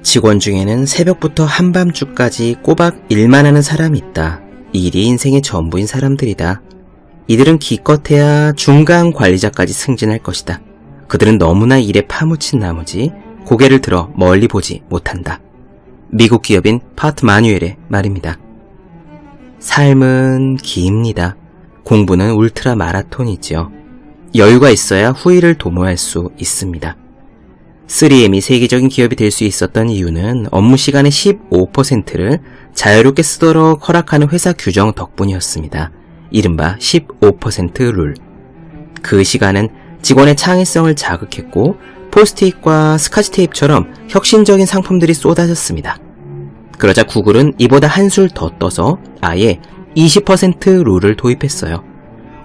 직원 중에는 새벽부터 한밤중까지 꼬박 일만 하는 사람이 있다. 이 일이 인생의 전부인 사람들이다. 이들은 기껏해야 중간 관리자까지 승진할 것이다. 그들은 너무나 일에 파묻힌 나머지 고개를 들어 멀리 보지 못한다. 미국 기업인 파트 마뉴엘의 말입니다. 삶은 깁니다. 공부는 울트라 마라톤이지요. 여유가 있어야 후일을 도모할 수 있습니다. 3M이 세계적인 기업이 될 수 있었던 이유는 업무 시간의 15%를 자유롭게 쓰도록 허락하는 회사 규정 덕분이었습니다. 이른바 15% 룰. 그 시간은 직원의 창의성을 자극했고 포스트잇과 스카치 테이프처럼 혁신적인 상품들이 쏟아졌습니다. 그러자 구글은 이보다 한술 더 떠서 아예 20% 룰을 도입했어요.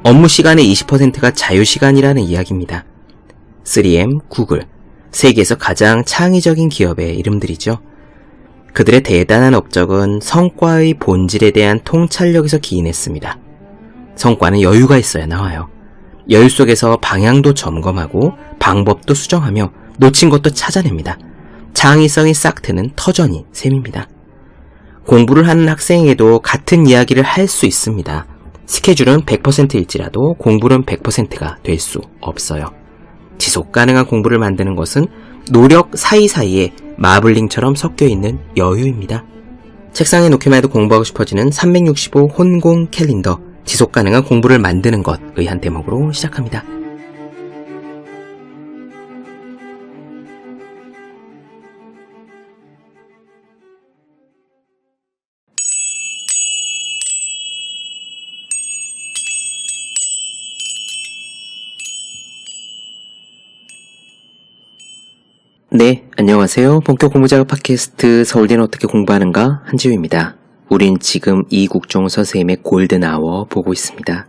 업무 시간의 20%가 자유시간이라는 이야기입니다. 3M, 구글, 세계에서 가장 창의적인 기업의 이름들이죠. 그들의 대단한 업적은 성과의 본질에 대한 통찰력에서 기인했습니다. 성과는 여유가 있어야 나와요. 여유 속에서 방향도 점검하고 방법도 수정하며 놓친 것도 찾아냅니다. 창의성이 싹 트는 터전이 셈입니다. 공부를 하는 학생에게도 같은 이야기를 할 수 있습니다. 스케줄은 100%일지라도 공부는 100%가 될 수 없어요. 지속 가능한 공부를 만드는 것은 노력 사이사이에 마블링처럼 섞여있는 여유입니다. 책상에 놓기만 해도 공부하고 싶어지는 365 혼공 캘린더, 지속 가능한 공부를 만드는 것의 한 대목으로 시작합니다. 네, 안녕하세요. 본격 공부작업 팟캐스트 서울대는 어떻게 공부하는가 한지우입니다. 우린 지금 이국종 선생님의 골든아워 보고 있습니다.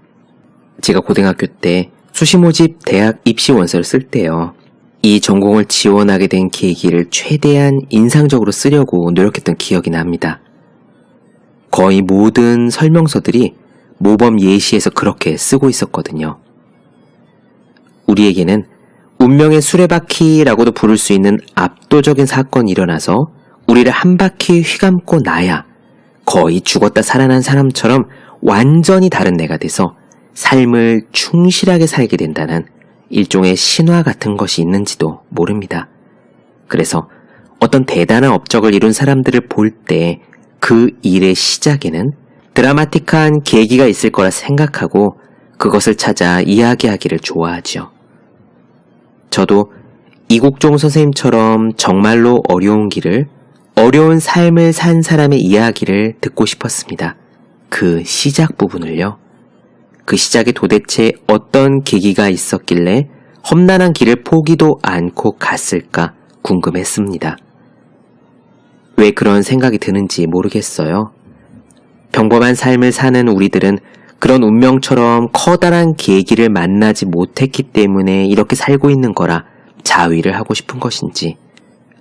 제가 고등학교 때 수시모집 대학 입시 원서를 쓸 때요. 이 전공을 지원하게 된 계기를 최대한 인상적으로 쓰려고 노력했던 기억이 납니다. 거의 모든 설명서들이 모범 예시에서 그렇게 쓰고 있었거든요. 우리에게는 운명의 수레바퀴라고도 부를 수 있는 압도적인 사건이 일어나서 우리를 한 바퀴 휘감고 나야 거의 죽었다 살아난 사람처럼 완전히 다른 내가 돼서 삶을 충실하게 살게 된다는 일종의 신화 같은 것이 있는지도 모릅니다. 그래서 어떤 대단한 업적을 이룬 사람들을 볼 때 그 일의 시작에는 드라마틱한 계기가 있을 거라 생각하고 그것을 찾아 이야기하기를 좋아하죠. 저도 이국종 선생님처럼 정말로 어려운 길을, 어려운 삶을 산 사람의 이야기를 듣고 싶었습니다. 그 시작 부분을요. 그 시작에 도대체 어떤 계기가 있었길래 험난한 길을 포기도 않고 갔을까 궁금했습니다. 왜 그런 생각이 드는지 모르겠어요. 평범한 삶을 사는 우리들은 그런 운명처럼 커다란 계기를 만나지 못했기 때문에 이렇게 살고 있는 거라 자위를 하고 싶은 것인지,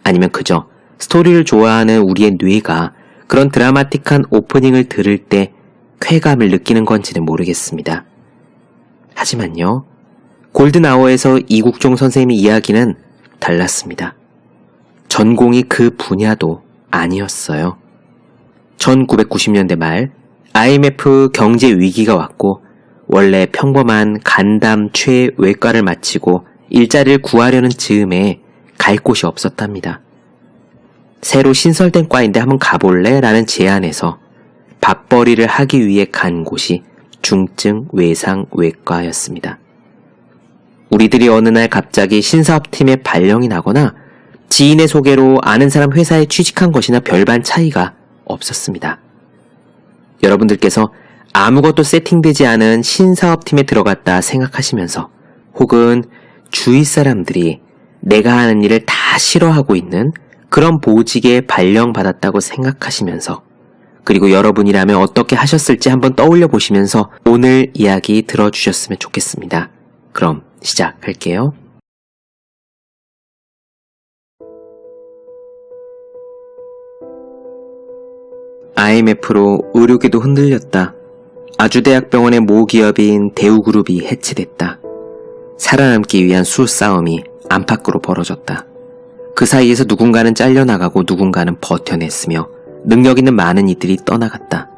아니면 그저 스토리를 좋아하는 우리의 뇌가 그런 드라마틱한 오프닝을 들을 때 쾌감을 느끼는 건지는 모르겠습니다. 하지만요, 골든아워에서 이국종 선생님의 이야기는 달랐습니다. 전공이 그 분야도 아니었어요. 1990년대 말 IMF 경제 위기가 왔고 원래 평범한 간담 최외과를 마치고 일자리를 구하려는 즈음에 갈 곳이 없었답니다. 새로 신설된 과인데 한번 가볼래? 라는 제안에서 밥벌이를 하기 위해 간 곳이 중증 외상 외과였습니다. 우리들이 어느 날 갑자기 신사업팀에 발령이 나거나 지인의 소개로 아는 사람 회사에 취직한 것이나 별반 차이가 없었습니다. 여러분들께서 아무것도 세팅되지 않은 신사업팀에 들어갔다 생각하시면서, 혹은 주위 사람들이 내가 하는 일을 다 싫어하고 있는 그런 보직에 발령받았다고 생각하시면서, 그리고 여러분이라면 어떻게 하셨을지 한번 떠올려 보시면서 오늘 이야기 들어주셨으면 좋겠습니다. 그럼 시작할게요. IMF로 의료계도 흔들렸다. 아주대학병원의 모기업인 대우그룹이 해체됐다. 살아남기 위한 수싸움이 안팎으로 벌어졌다. 그 사이에서 누군가는 잘려나가고 누군가는 버텨냈으며 능력 있는 많은 이들이 떠나갔다.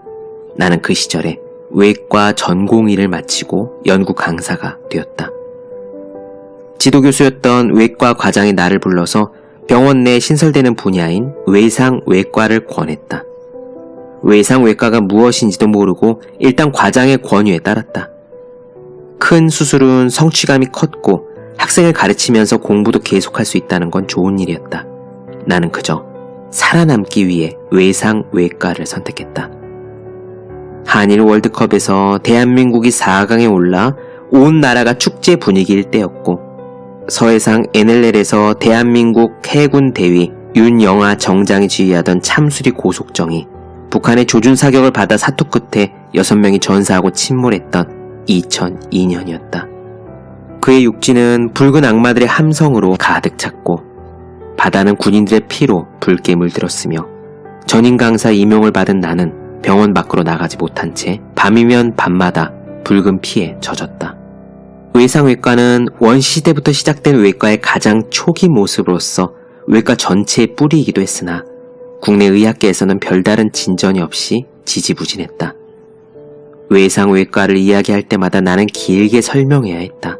나는 그 시절에 외과 전공의를 마치고 연구 강사가 되었다. 지도교수였던 외과 과장이 나를 불러서 병원 내 신설되는 분야인 외상외과를 권했다. 외상외과가 무엇인지도 모르고 일단 과장의 권유에 따랐다. 큰 수술은 성취감이 컸고 학생을 가르치면서 공부도 계속할 수 있다는 건 좋은 일이었다. 나는 그저 살아남기 위해 외상외과를 선택했다. 한일 월드컵에서 대한민국이 4강에 올라 온 나라가 축제 분위기일 때였고 서해상 NLL에서 대한민국 해군 대위 윤영아 정장이 지휘하던 참수리 고속정이 북한의 조준 사격을 받아 사투 끝에 6명이 전사하고 침몰했던 2002년이었다. 그의 육지는 붉은 악마들의 함성으로 가득 찼고 바다는 군인들의 피로 붉게 물들었으며 전임 강사 임용을 받은 나는 병원 밖으로 나가지 못한 채 밤이면 밤마다 붉은 피에 젖었다. 외상외과는 원시시대부터 시작된 외과의 가장 초기 모습으로서 외과 전체의 뿌리이기도 했으나 국내 의학계에서는 별다른 진전이 없이 지지부진했다. 외상외과를 이야기할 때마다 나는 길게 설명해야 했다.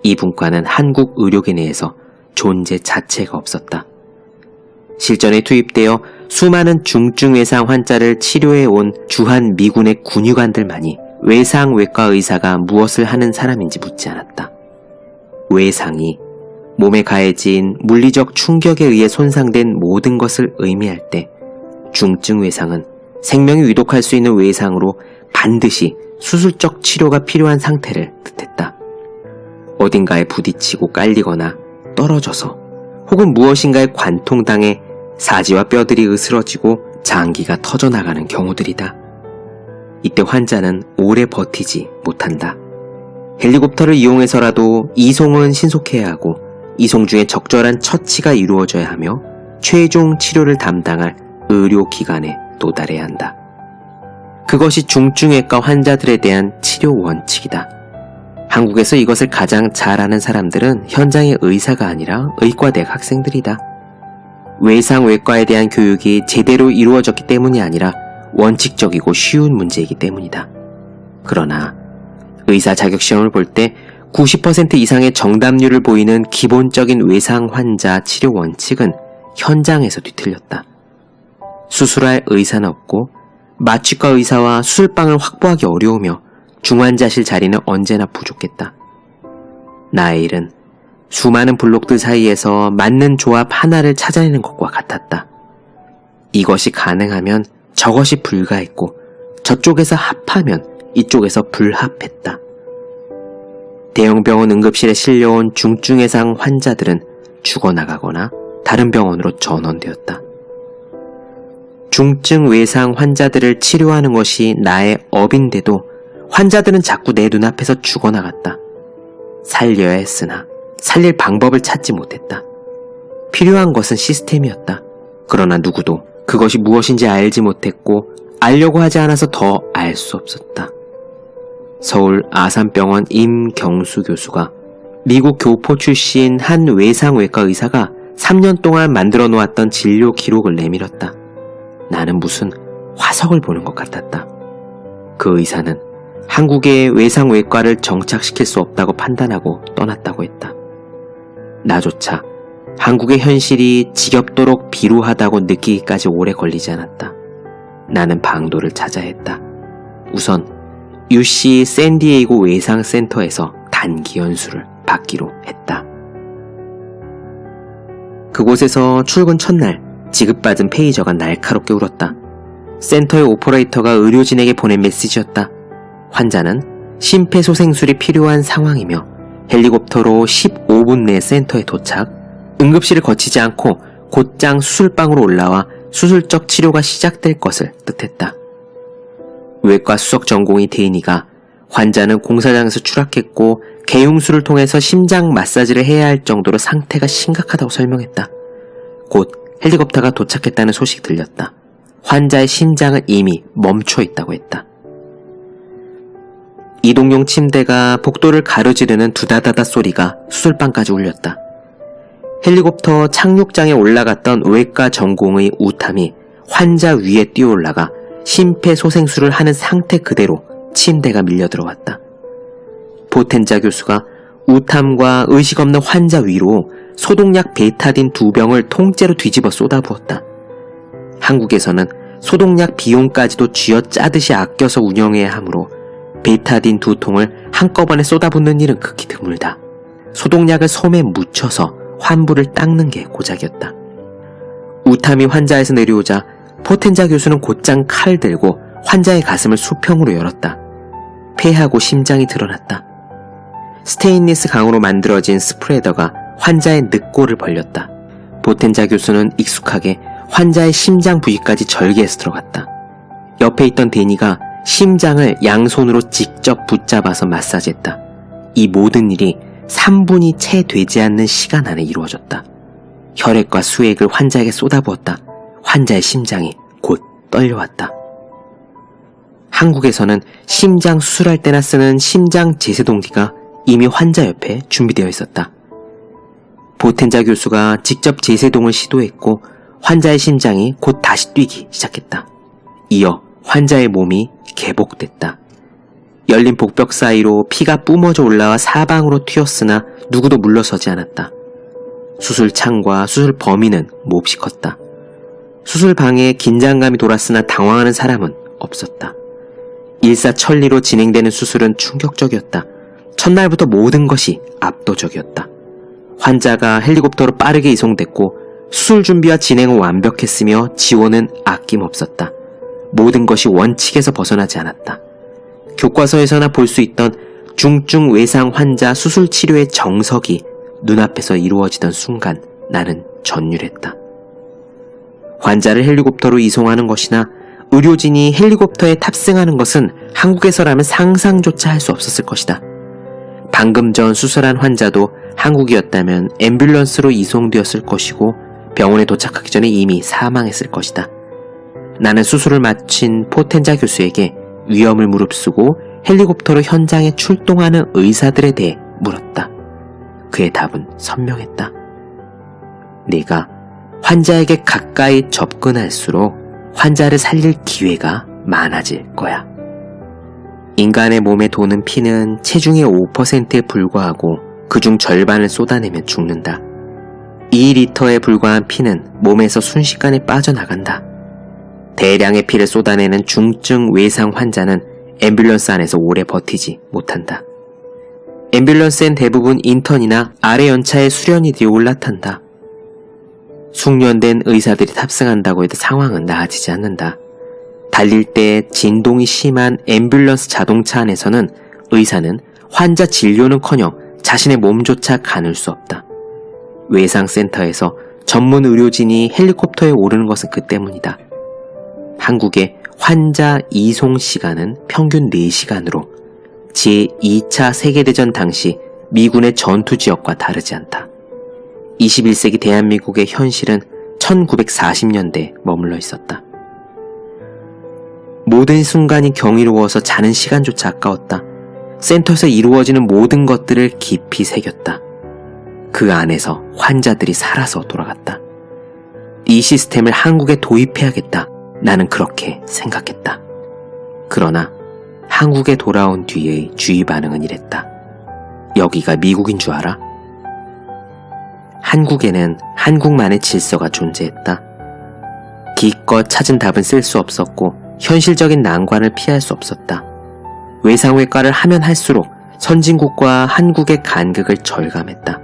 이 분과는 한국 의료계 내에서 존재 자체가 없었다. 실전에 투입되어 수많은 중증외상 환자를 치료해온 주한 미군의 군의관들만이 외상외과 의사가 무엇을 하는 사람인지 묻지 않았다. 외상이 몸에 가해진 물리적 충격에 의해 손상된 모든 것을 의미할 때 중증 외상은 생명이 위독할 수 있는 외상으로 반드시 수술적 치료가 필요한 상태를 뜻했다. 어딘가에 부딪히고 깔리거나 떨어져서 혹은 무엇인가에 관통당해 사지와 뼈들이 으스러지고 장기가 터져나가는 경우들이다. 이때 환자는 오래 버티지 못한다. 헬리콥터를 이용해서라도 이송은 신속해야 하고 이송 중에 적절한 처치가 이루어져야 하며 최종 치료를 담당할 의료기관에 도달해야 한다. 그것이 중증외과 환자들에 대한 치료 원칙이다. 한국에서 이것을 가장 잘 아는 사람들은 현장의 의사가 아니라 의과대학 학생들이다. 외상외과에 대한 교육이 제대로 이루어졌기 때문이 아니라 원칙적이고 쉬운 문제이기 때문이다. 그러나 의사 자격시험을 볼 때 90% 이상의 정답률을 보이는 기본적인 외상 환자 치료 원칙은 현장에서 뒤틀렸다. 수술할 의사는 없고 마취과 의사와 수술방을 확보하기 어려우며 중환자실 자리는 언제나 부족했다. 나의 일은 수많은 블록들 사이에서 맞는 조합 하나를 찾아내는 것과 같았다. 이것이 가능하면 저것이 불가했고 저쪽에서 합하면 이쪽에서 불합했다. 대형병원 응급실에 실려온 중증외상 환자들은 죽어나가거나 다른 병원으로 전원되었다. 중증 외상 환자들을 치료하는 것이 나의 업인데도 환자들은 자꾸 내 눈앞에서 죽어나갔다. 살려야 했으나 살릴 방법을 찾지 못했다. 필요한 것은 시스템이었다. 그러나 누구도 그것이 무엇인지 알지 못했고 알려고 하지 않아서 더 알 수 없었다. 서울 아산병원 임경수 교수가 미국 교포 출신 한 외상외과 의사가 3년 동안 만들어 놓았던 진료 기록을 내밀었다. 나는 무슨 화석을 보는 것 같았다. 그 의사는 한국의 외상외과를 정착시킬 수 없다고 판단하고 떠났다고 했다. 나조차 한국의 현실이 지겹도록 비루하다고 느끼기까지 오래 걸리지 않았다. 나는 방도를 찾아야 했다. 우선 UC 샌디에이고 외상센터에서 단기 연수를 받기로 했다. 그곳에서 출근 첫날 지급받은 페이저가 날카롭게 울었다. 센터의 오퍼레이터가 의료진에게 보낸 메시지였다. 환자는 심폐소생술이 필요한 상황이며 헬리콥터로 15분 내 센터에 도착, 응급실을 거치지 않고 곧장 수술방으로 올라와 수술적 치료가 시작될 것을 뜻했다. 외과 수석 전공의 데이니가 환자는 공사장에서 추락했고 개용술을 통해서 심장 마사지를 해야 할 정도로 상태가 심각하다고 설명했다. 곧 헬리콥터가 도착했다는 소식이 들렸다. 환자의 심장은 이미 멈춰 있다고 했다. 이동용 침대가 복도를 가로지르는 두다다다 소리가 수술방까지 울렸다. 헬리콥터 착륙장에 올라갔던 외과 전공의 우탐이 환자 위에 뛰어올라가 심폐소생술을 하는 상태 그대로 침대가 밀려 들어왔다. 보텐자 교수가 우탐과 의식 없는 환자 위로 소독약 베타딘 2병을 통째로 뒤집어 쏟아부었다. 한국에서는 소독약 비용까지도 쥐어짜듯이 아껴서 운영해야 하므로 베타딘 2통을 한꺼번에 쏟아붓는 일은 극히 드물다. 소독약을 솜에 묻혀서 환부를 닦는 게 고작이었다. 우탐이 환자에서 내려오자 포텐자 교수는 곧장 칼을 들고 환자의 가슴을 수평으로 열었다. 폐하고 심장이 드러났다. 스테인리스 강으로 만들어진 스프레더가 환자의 늑골을 벌렸다. 보텐자 교수는 익숙하게 환자의 심장 부위까지 절개해서 들어갔다. 옆에 있던 데니가 심장을 양손으로 직접 붙잡아서 마사지했다. 이 모든 일이 3분이 채 되지 않는 시간 안에 이루어졌다. 혈액과 수액을 환자에게 쏟아부었다. 환자의 심장이 곧 떨려왔다. 한국에서는 심장 수술할 때나 쓰는 심장 제세동기가 이미 환자 옆에 준비되어 있었다. 보텐자 교수가 직접 제세동을 시도했고 환자의 심장이 곧 다시 뛰기 시작했다. 이어 환자의 몸이 개복됐다. 열린 복벽 사이로 피가 뿜어져 올라와 사방으로 튀었으나 누구도 물러서지 않았다. 수술창과 수술 범위는 몹시 컸다. 수술방에 긴장감이 돌았으나 당황하는 사람은 없었다. 일사천리로 진행되는 수술은 충격적이었다. 첫날부터 모든 것이 압도적이었다. 환자가 헬리콥터로 빠르게 이송됐고 수술 준비와 진행은 완벽했으며 지원은 아낌없었다. 모든 것이 원칙에서 벗어나지 않았다. 교과서에서나 볼 수 있던 중증 외상 환자 수술 치료의 정석이 눈앞에서 이루어지던 순간 나는 전율했다. 환자를 헬리콥터로 이송하는 것이나 의료진이 헬리콥터에 탑승하는 것은 한국에서라면 상상조차 할 수 없었을 것이다. 방금 전 수술한 환자도 한국이었다면 앰뷸런스로 이송되었을 것이고 병원에 도착하기 전에 이미 사망했을 것이다. 나는 수술을 마친 포텐자 교수에게 위험을 무릅쓰고 헬리콥터로 현장에 출동하는 의사들에 대해 물었다. 그의 답은 선명했다. 네가 환자에게 가까이 접근할수록 환자를 살릴 기회가 많아질 거야. 인간의 몸에 도는 피는 체중의 5%에 불과하고 그중 절반을 쏟아내면 죽는다. 2리터에 불과한 피는 몸에서 순식간에 빠져나간다. 대량의 피를 쏟아내는 중증 외상 환자는 앰뷸런스 안에서 오래 버티지 못한다. 앰뷸런스엔 대부분 인턴이나 아래 연차의 수련이들이 올라탄다. 숙련된 의사들이 탑승한다고 해도 상황은 나아지지 않는다. 달릴 때 진동이 심한 앰뷸런스 자동차 안에서는 의사는 환자 진료는커녕 자신의 몸조차 가눌 수 없다. 외상센터에서 전문 의료진이 헬리콥터에 오르는 것은 그 때문이다. 한국의 환자 이송 시간은 평균 4시간으로 제2차 세계대전 당시 미군의 전투 지역과 다르지 않다. 21세기 대한민국의 현실은 1940년대에 머물러 있었다. 모든 순간이 경이로워서 자는 시간조차 아까웠다. 센터에서 이루어지는 모든 것들을 깊이 새겼다. 그 안에서 환자들이 살아서 돌아갔다. 이 시스템을 한국에 도입해야겠다. 나는 그렇게 생각했다. 그러나 한국에 돌아온 뒤의 주위 반응은 이랬다. 여기가 미국인 줄 알아? 한국에는 한국만의 질서가 존재했다. 기껏 찾은 답은 쓸 수 없었고 현실적인 난관을 피할 수 없었다. 외상외과를 하면 할수록 선진국과 한국의 간극을 절감했다.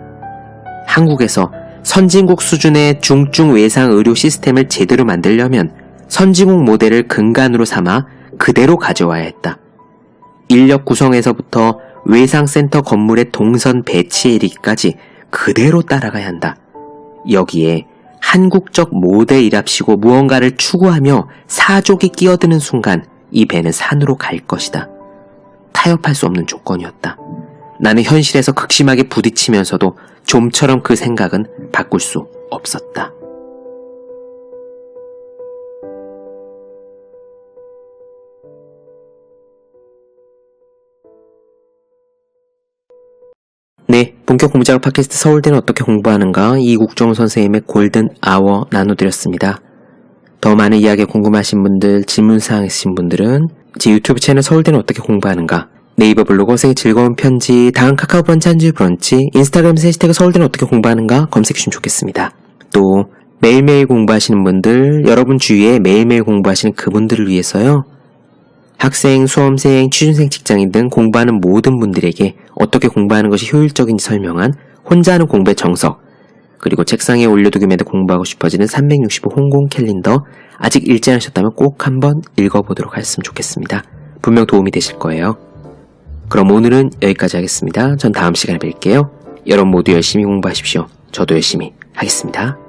한국에서 선진국 수준의 중증 외상 의료 시스템을 제대로 만들려면 선진국 모델을 근간으로 삼아 그대로 가져와야 했다. 인력 구성에서부터 외상센터 건물의 동선 배치에 이르기까지 그대로 따라가야 한다. 여기에 한국적 모델이랍시고 무언가를 추구하며 사족이 끼어드는 순간 이 배는 산으로 갈 것이다. 타협할 수 없는 조건이었다. 나는 현실에서 극심하게 부딪히면서도 좀처럼 그 생각은 바꿀 수 없었다. 네, 본격 공부작업 팟캐스트 서울대는 어떻게 공부하는가 이국종 선생님의 골든 아워 나눠드렸습니다. 더 많은 이야기 궁금하신 분들, 질문사항 있으신 분들은 제 유튜브 채널 서울대는 어떻게 공부하는가, 네이버 블로그 생의 즐거운 편지, 다음 카카오 브런치 한줄 브런치, 인스타그램 해시태그 서울대는 어떻게 공부하는가 검색해주시면 좋겠습니다. 또 매일매일 공부하시는 분들, 여러분 주위에 매일매일 공부하시는 그분들을 위해서요, 학생, 수험생, 취준생, 직장인 등 공부하는 모든 분들에게 어떻게 공부하는 것이 효율적인지 설명한 혼자 하는 공부의 정석, 그리고 책상에 올려두기만 해도 공부하고 싶어지는 365 홍콩 캘린더, 아직 읽지 않으셨다면 꼭 한번 읽어보도록 하셨으면 좋겠습니다. 분명 도움이 되실 거예요. 그럼 오늘은 여기까지 하겠습니다. 전 다음 시간에 뵐게요. 여러분 모두 열심히 공부하십시오. 저도 열심히 하겠습니다.